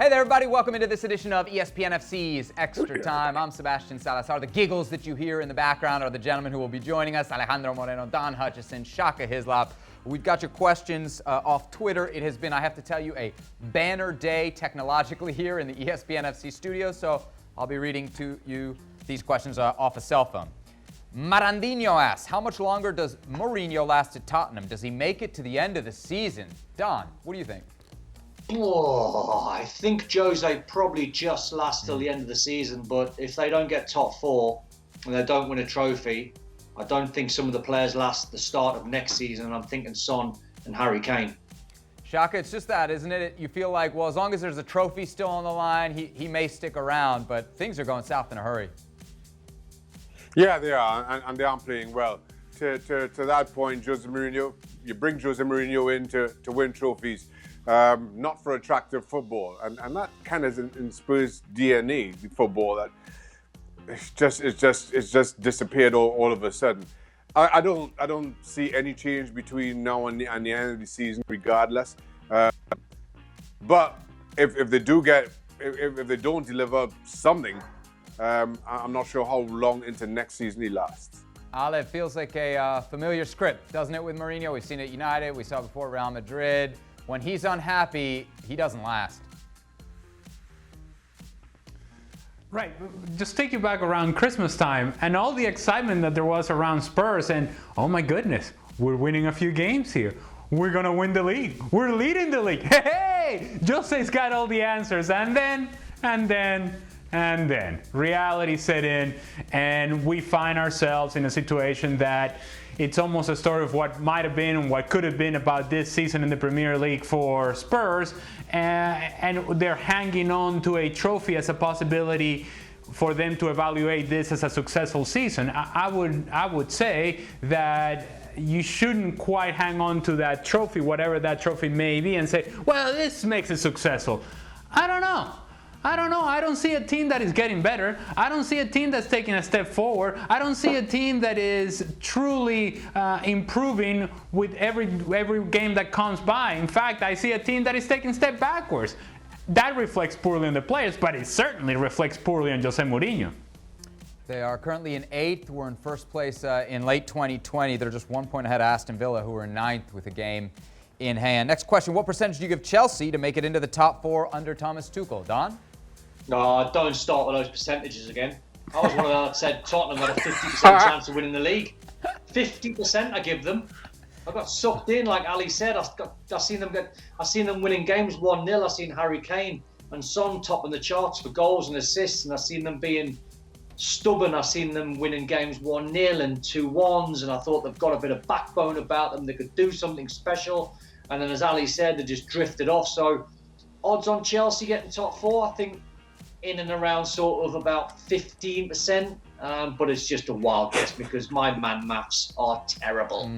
Hey there, everybody. Welcome into this edition of ESPN FC's Extra Time. I'm Sebastian Salazar. The giggles that you hear in the background are the gentlemen who will be joining us, Alejandro Moreno, Don Hutchison, Shaka, Hislop. We've got your questions off Twitter. It has been, I have to tell you, a banner day technologically here in the ESPN FC studio, so I'll be reading to you these questions off a cell phone. Marandinho asks, how much longer does Mourinho last at Tottenham? Does he make it to the end of the season? Don, what do you think? Oh, I think Jose probably just lasts till the end of the season, but if they don't get top four and they don't win a trophy, I don't think some of the players last the start of next season, and I'm thinking Son and Harry Kane. Shaka, it's just that, isn't it? You feel like, well, as long as there's a trophy still on the line, he may stick around, but things are going south in a hurry. Yeah, they are, and they aren't playing well. To that point, Jose Mourinho, you bring Jose Mourinho in to win trophies. Not for attractive football, and that kind of is in Spurs' DNA, the football, that it's just disappeared all of a sudden. I don't see any change between now and the end of the season, regardless. But if they don't deliver something, I'm not sure how long into next season he lasts. Ale, it feels like a familiar script, doesn't it, with Mourinho? We've seen it at United, we saw it before Real Madrid. When he's unhappy, he doesn't last. Right. Just take you back around Christmas time and all the excitement that there was around Spurs, and oh my goodness, we're winning a few games here. We're going to win the league. We're leading the league. Hey, Jose's got all the answers. And then reality set in, and we find ourselves in a situation that it's almost a story of what might have been and what could have been about this season in the Premier League for Spurs, and they're hanging on to a trophy as a possibility for them to evaluate this as a successful season. I would say that you shouldn't quite hang on to that trophy, whatever that trophy may be, and say, well, this makes it successful. I don't know. I don't see a team that is getting better. I don't see a team that's taking a step forward. I don't see a team that is truly improving with every game that comes by. In fact, I see a team that is taking a step backwards. That reflects poorly on the players, but it certainly reflects poorly on Jose Mourinho. They are currently in 8th. We're in first place in late 2020. They're just 1 point ahead of Aston Villa, who are in 9th with a game in hand. Next question, what percentage do you give Chelsea to make it into the top 4 under Thomas Tuchel? Don? No, don't start with those percentages again. I was one of them that said Tottenham had a 50% chance of winning the league. 50% I give them. I got sucked in, like Ali said. I seen them winning games 1-0. I seen Harry Kane and Son topping the charts for goals and assists, and I seen them being stubborn. I seen them winning games 1-0 and 2-1s, and I thought they've got a bit of backbone about them. They could do something special, and then as Ali said, they just drifted off. So odds on Chelsea getting top 4, I think in and around sort of about 15%, but it's just a wild guess because my man maths are terrible.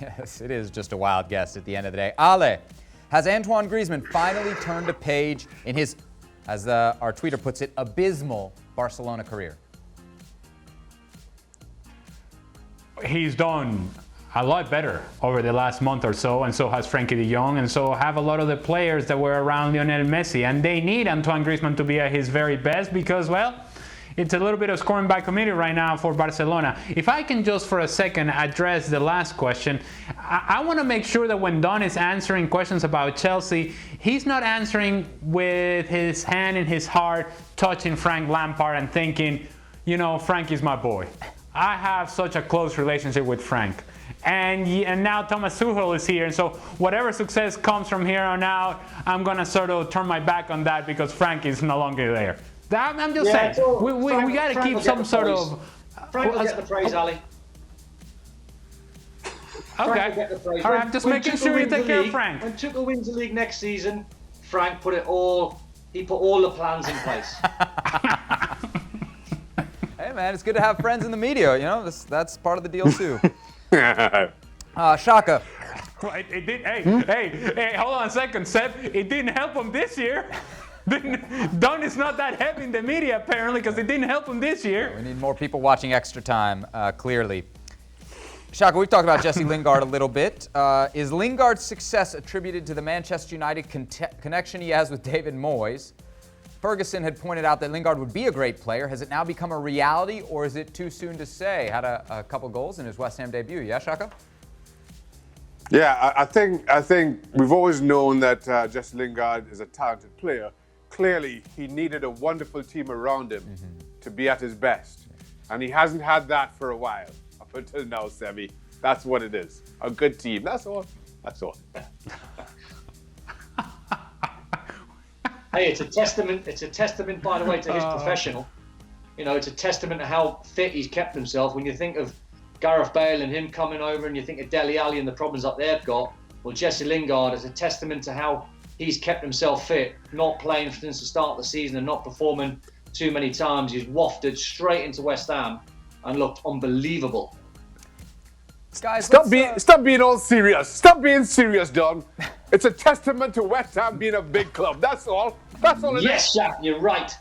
Yes, it is just a wild guess at the end of the day. Ale, has Antoine Griezmann finally turned a page in his, as our tweeter puts it, abysmal Barcelona career? He's done a lot better over the last month or so, and so has Frankie de Jong, and so have a lot of the players that were around Lionel Messi, and they need Antoine Griezmann to be at his very best because, well, it's a little bit of scoring by committee right now for Barcelona. If I can just for a second address the last question, I want to make sure that when Don is answering questions about Chelsea, he's not answering with his hand in his heart, touching Frank Lampard and thinking, you know, Frank is my boy. I have such a close relationship with Frank. And now Thomas Tuchel is here, and so whatever success comes from here on out, I'm going to sort of turn my back on that because Frank is no longer there. I'm just saying, we got to keep some sort of... Frank will get the praise, Ali. Okay. All right, I'm just making sure you take care of Frank. When Tuchel wins the league next season, Frank put all the plans in place. Hey, man, it's good to have friends in the media. You know, that's part of the deal, too. Shaka. Well, it did. Hey, hold on a second, Seb. It didn't help him this year. Don is not that heavy in the media, apparently, because it didn't help him this year. We need more people watching Extra Time, clearly. Shaka, we've talked about Jesse Lingard a little bit. Is Lingard's success attributed to the Manchester United connection he has with David Moyes? Ferguson had pointed out that Lingard would be a great player. Has it now become a reality, or is it too soon to say? Had a couple goals in his West Ham debut. Yeah, Shaka? Yeah, I think we've always known that Jesse Lingard is a talented player. Clearly, he needed a wonderful team around him to be at his best. And he hasn't had that for a while. Up until now, Sebi. That's what it is. A good team. That's all. That's all. Hey, it's a testament. It's a testament, by the way, to his professional. You know, it's a testament to how fit he's kept himself. When you think of Gareth Bale and him coming over, and you think of Dele Alli and the problems that they've got, well, Jesse Lingard is a testament to how he's kept himself fit, not playing since the start of the season and not performing too many times. He's wafted straight into West Ham and looked unbelievable. Guys, Stop being all serious. Stop being serious, Don. It's a testament to West Ham being a big club. That's all. That's all it is. Yes, Jack, you're right.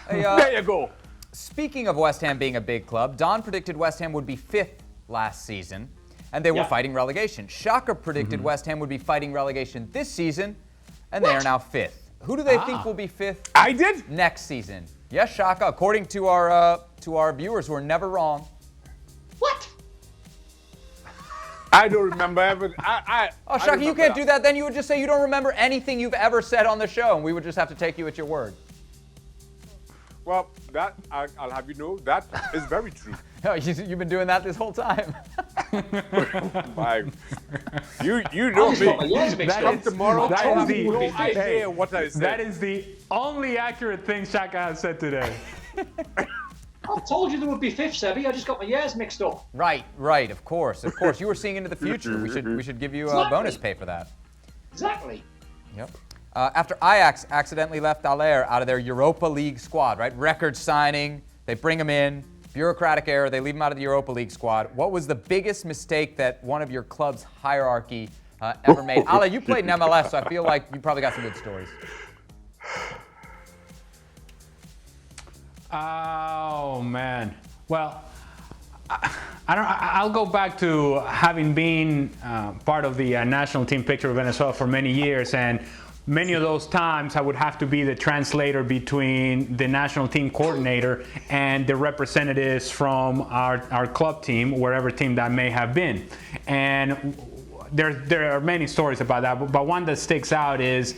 Hey, There you go. Speaking of West Ham being a big club, Don predicted West Ham would be 5th last season, and they were fighting relegation. Shaka predicted West Ham would be fighting relegation this season, and they are now 5th. Who do they think will be 5th? I did. Next season. Yes, Shaka. According to our viewers who are never wrong. What? I don't remember ever. Oh, Shaka, you can't do that. Then you would just say you don't remember anything you've ever said on the show, and we would just have to take you at your word. Well, that I'll have you know that is very true. No, you've been doing that this whole time. You know me. Come tomorrow. That is no idea what I said. That is the only accurate thing Shaka has said today. I told you there would be 5th, Sebi. I just got my years mixed up. Right. Of course. You were seeing into the future. We should give you a bonus pay for that. Exactly. Yep. After Ajax accidentally left Haller out of their Europa League squad, right? Record signing, they bring him in, bureaucratic error, they leave him out of the Europa League squad. What was the biggest mistake that one of your club's hierarchy ever made? Ale, you played in MLS, so I feel like you probably got some good stories. Oh, man. Well, I'll go back to having been part of the national team picture of Venezuela for many years, and many of those times I would have to be the translator between the national team coordinator and the representatives from our club team, wherever team that may have been. And there are many stories about that, but one that sticks out is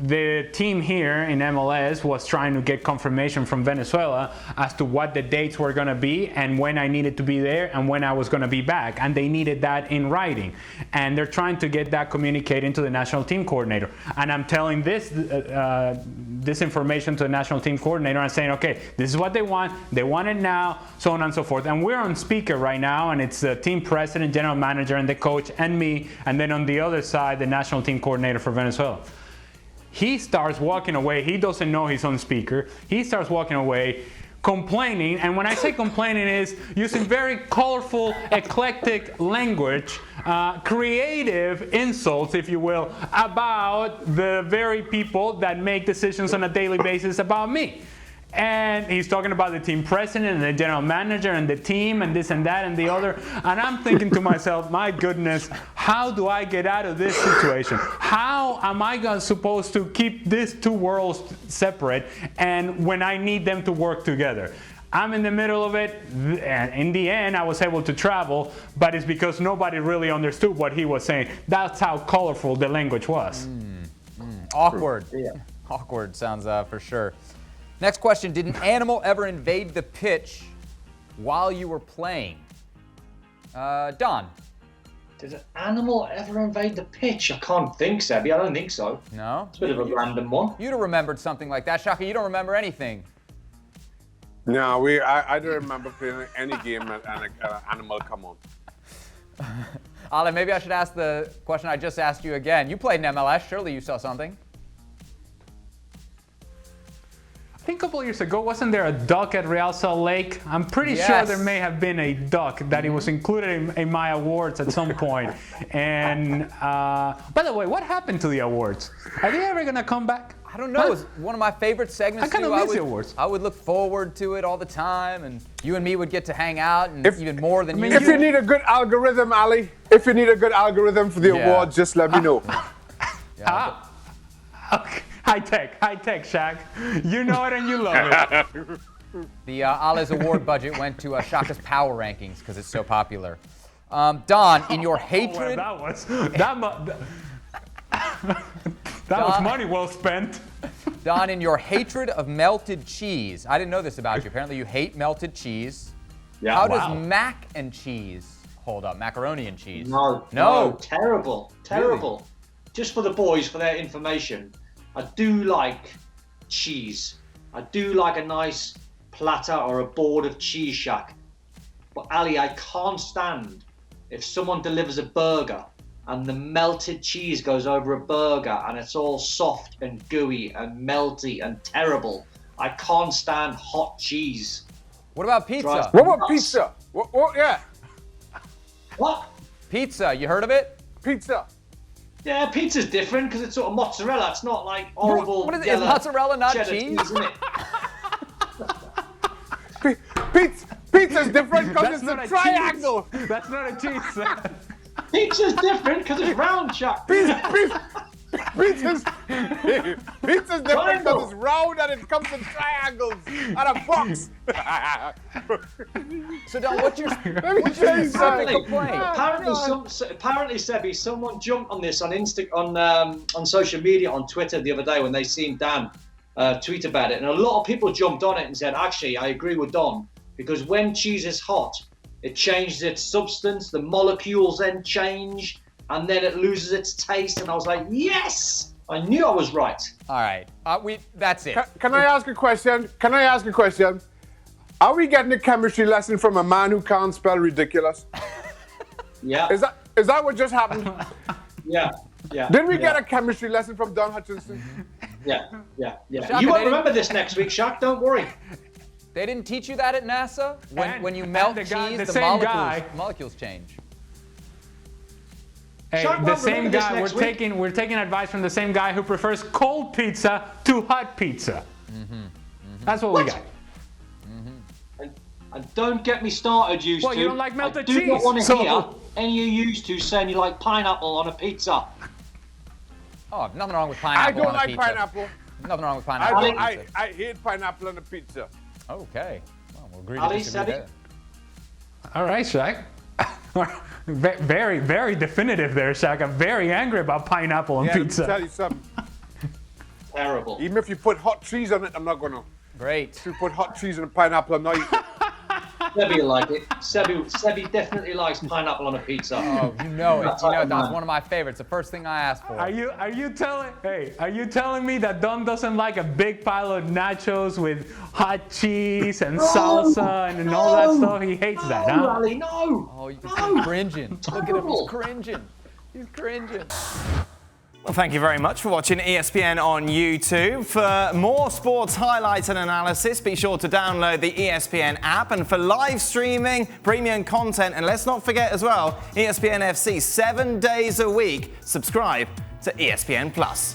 the team here in MLS was trying to get confirmation from Venezuela as to what the dates were going to be and when I needed to be there and when I was going to be back. And they needed that in writing. And they're trying to get that communicated to the national team coordinator. And I'm telling this information to the national team coordinator and saying, okay, this is what they want it now, so on and so forth. And we're on speaker right now, and it's the team president, general manager, and the coach, and me, and then on the other side, the national team coordinator for Venezuela. He starts walking away. He doesn't know he's on speaker. He starts walking away, complaining. And when I say complaining, is using very colorful, eclectic language, creative insults, if you will, about the very people that make decisions on a daily basis about me. And he's talking about the team president and the general manager and the team and this and that and the other. And I'm thinking to myself, my goodness, how do I get out of this situation? How am I supposed to keep these two worlds separate and when I need them to work together? I'm in the middle of it, and in the end, I was able to travel, but it's because nobody really understood what he was saying. That's how colorful the language was. Awkward. Yeah. Awkward sounds for sure. Next question, did an animal ever invade the pitch while you were playing? Don. Did an animal ever invade the pitch? I can't think, Sebi. I don't think so. No? It's a bit of a random one. You'd have remembered something like that. Shaka, you don't remember anything. No, I don't remember playing any game and an animal come on. Ale, maybe I should ask the question I just asked you again. You played in MLS. Surely you saw something. I think a couple of years ago, wasn't there a duck at Real Salt Lake? I'm pretty sure there may have been a duck that it was included in my awards at some point. And by the way, what happened to the awards? Are they ever going to come back? I don't know. It's one of my favorite segments. I kind of miss the awards. I would look forward to it all the time, and you and me would get to hang out, and even more than you. If you need a good algorithm, Ali, if you need a good algorithm for the awards, just let me know. Okay. High tech, Shaq. You know it and you love it. The Ali's award budget went to Shaka's power rankings because it's so popular. Don, in your hatred... That was money well spent. Don, in your hatred of melted cheese, I didn't know this about you. Apparently you hate melted cheese. Yeah. How does mac and cheese hold up? Macaroni and cheese? No, terrible. Really? Just for the boys, for their information, I do like cheese. I do like a nice platter or a board of cheese, Shaq. But Ali, I can't stand if someone delivers a burger and the melted cheese goes over a burger and it's all soft and gooey and melty and terrible. I can't stand hot cheese. What about pizza? What about pizza? Yeah. What? Pizza, you heard of it? Pizza. Yeah, pizza's different because it's sort of mozzarella. It's not like horrible. What is it? Is mozzarella not cheese? Isn't it? Pizza's different because it's a triangle. That's not a cheese. Pizza's different because it's round, Shaq. Pizza's different because it's round and it comes in triangles and a box. So Don, what's your Apparently, complaint? Sebi, someone jumped on this on social media, on Twitter the other day when they seen Dan tweet about it, and a lot of people jumped on it and said, actually, I agree with Don, because when cheese is hot, it changes its substance, the molecules then change, and then it loses its taste. And I was like, yes, I knew I was right. All right, that's it. Can I ask a question? Are we getting a chemistry lesson from a man who can't spell ridiculous? Yeah. Is that what just happened? Yeah. Didn't we get a chemistry lesson from Don Hutchison? Yeah. Shaka, You won't remember this next week, Shaq. Don't worry. They didn't teach you that at NASA? When you melt cheese, the molecules change. Hey, the same guy. We're taking advice from the same guy who prefers cold pizza to hot pizza. That's what we got. And don't get me started, you two. Well, you don't like melted cheese. I do not want to hear any of you two saying you like pineapple on a pizza. Oh, nothing wrong with pineapple on a pizza. I don't like pineapple. Nothing wrong with pineapple. I hate pineapple on a pizza. Okay. Well, we'll agree Ali, to disagree there. All right, Shaq. Very, very definitive there, Shaq. I'm very angry about pineapple on pizza. Let me tell you something. Terrible. Even if you put hot cheese on it, I'm not going to. Great. If you put hot cheese on a pineapple, I'm not eating it. Sebi will like it. Sebi definitely likes pineapple on a pizza. Oh, you know it. That's one of my favorites. The first thing I asked for. Are you telling me that Don doesn't like a big pile of nachos with hot cheese and salsa and all that stuff? He hates that, huh? Ali, no. Oh, you can see him cringing. Look at him. He's cringing. Well, thank you very much for watching ESPN on YouTube. For more sports highlights and analysis, be sure to download the ESPN app. And for live streaming, premium content, and let's not forget as well, ESPN FC 7 days a week. Subscribe to ESPN Plus.